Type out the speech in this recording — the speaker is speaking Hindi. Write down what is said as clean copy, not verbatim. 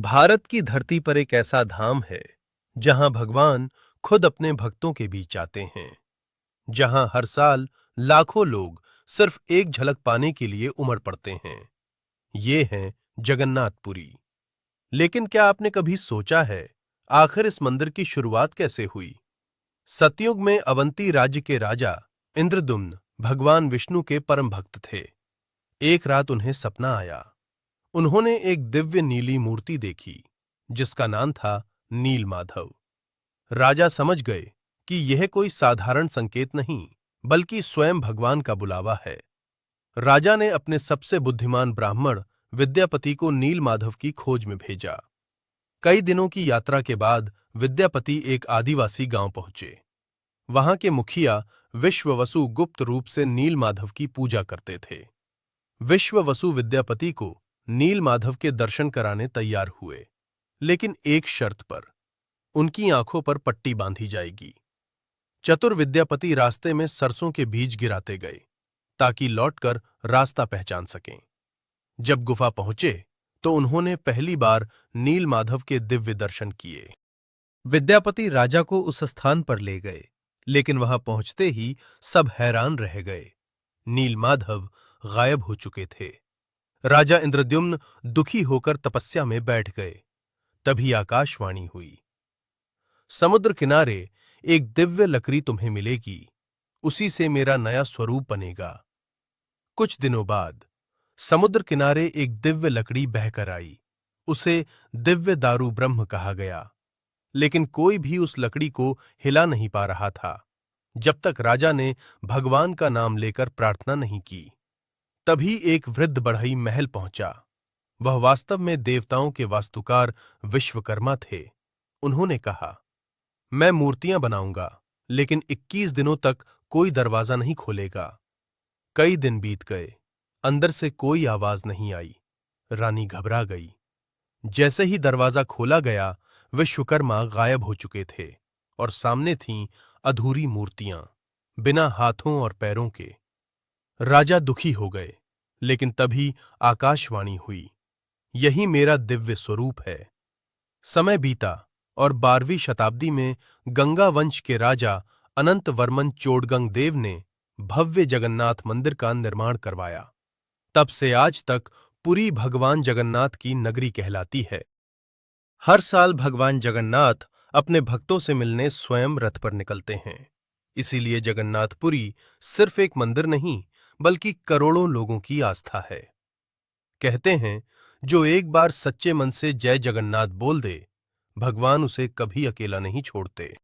भारत की धरती पर एक ऐसा धाम है जहां भगवान खुद अपने भक्तों के बीच आते हैं, जहां हर साल लाखों लोग सिर्फ एक झलक पाने के लिए उमड़ पड़ते हैं। ये है जगन्नाथपुरी। लेकिन क्या आपने कभी सोचा है, आखिर इस मंदिर की शुरुआत कैसे हुई? सतयुग में अवंती राज्य के राजा इंद्रदुम्न भगवान विष्णु के परम भक्त थे। एक रात उन्हें सपना आया। उन्होंने एक दिव्य नीली मूर्ति देखी जिसका नाम था नीलमाधव। राजा समझ गए कि यह कोई साधारण संकेत नहीं, बल्कि स्वयं भगवान का बुलावा है। राजा ने अपने सबसे बुद्धिमान ब्राह्मण विद्यापति को नीलमाधव की खोज में भेजा। कई दिनों की यात्रा के बाद विद्यापति एक आदिवासी गांव पहुंचे। वहां के मुखिया विश्ववसु गुप्त रूप से नीलमाधव की पूजा करते थे। विश्ववसु विद्यापति को नीलमाधव के दर्शन कराने तैयार हुए, लेकिन एक शर्त पर। उनकी आंखों पर पट्टी बांधी जाएगी। चतुर विद्यापति रास्ते में सरसों के बीज गिराते गए ताकि लौटकर रास्ता पहचान सकें। जब गुफा पहुंचे तो उन्होंने पहली बार नीलमाधव के दिव्य दर्शन किए। विद्यापति राजा को उस स्थान पर ले गए, लेकिन वहां पहुंचते ही सब हैरान रह गए। नीलमाधव गायब हो चुके थे। राजा इंद्रद्युम्न दुखी होकर तपस्या में बैठ गए। तभी आकाशवाणी हुई, समुद्र किनारे एक दिव्य लकड़ी तुम्हें मिलेगी, उसी से मेरा नया स्वरूप बनेगा। कुछ दिनों बाद समुद्र किनारे एक दिव्य लकड़ी बहकर आई। उसे दिव्य दारू ब्रह्म कहा गया, लेकिन कोई भी उस लकड़ी को हिला नहीं पा रहा था जब तक राजा ने भगवान का नाम लेकर प्रार्थना नहीं की। तभी एक वृद्ध बढ़ई महल पहुंचा। वह वास्तव में देवताओं के वास्तुकार विश्वकर्मा थे। उन्होंने कहा, मैं मूर्तियां बनाऊंगा, लेकिन 21 दिनों तक कोई दरवाजा नहीं खोलेगा। कई दिन बीत गए, अंदर से कोई आवाज नहीं आई। रानी घबरा गई। जैसे ही दरवाजा खोला गया, विश्वकर्मा गायब हो चुके थे और सामने थीं अधूरी मूर्तियां, बिना हाथों और पैरों के। राजा दुखी हो गए, लेकिन तभी आकाशवाणी हुई, यही मेरा दिव्य स्वरूप है। समय बीता और 12वीं शताब्दी में गंगा वंश के राजा अनंत वर्मन चोडगंग देव ने भव्य जगन्नाथ मंदिर का निर्माण करवाया। तब से आज तक पुरी भगवान जगन्नाथ की नगरी कहलाती है। हर साल भगवान जगन्नाथ अपने भक्तों से मिलने स्वयं रथ पर निकलते हैं। इसीलिए जगन्नाथपुरी सिर्फ एक मंदिर नहीं, बल्कि करोड़ों लोगों की आस्था है। कहते हैं, जो एक बार सच्चे मन से जय जगन्नाथ बोल दे, भगवान उसे कभी अकेला नहीं छोड़ते।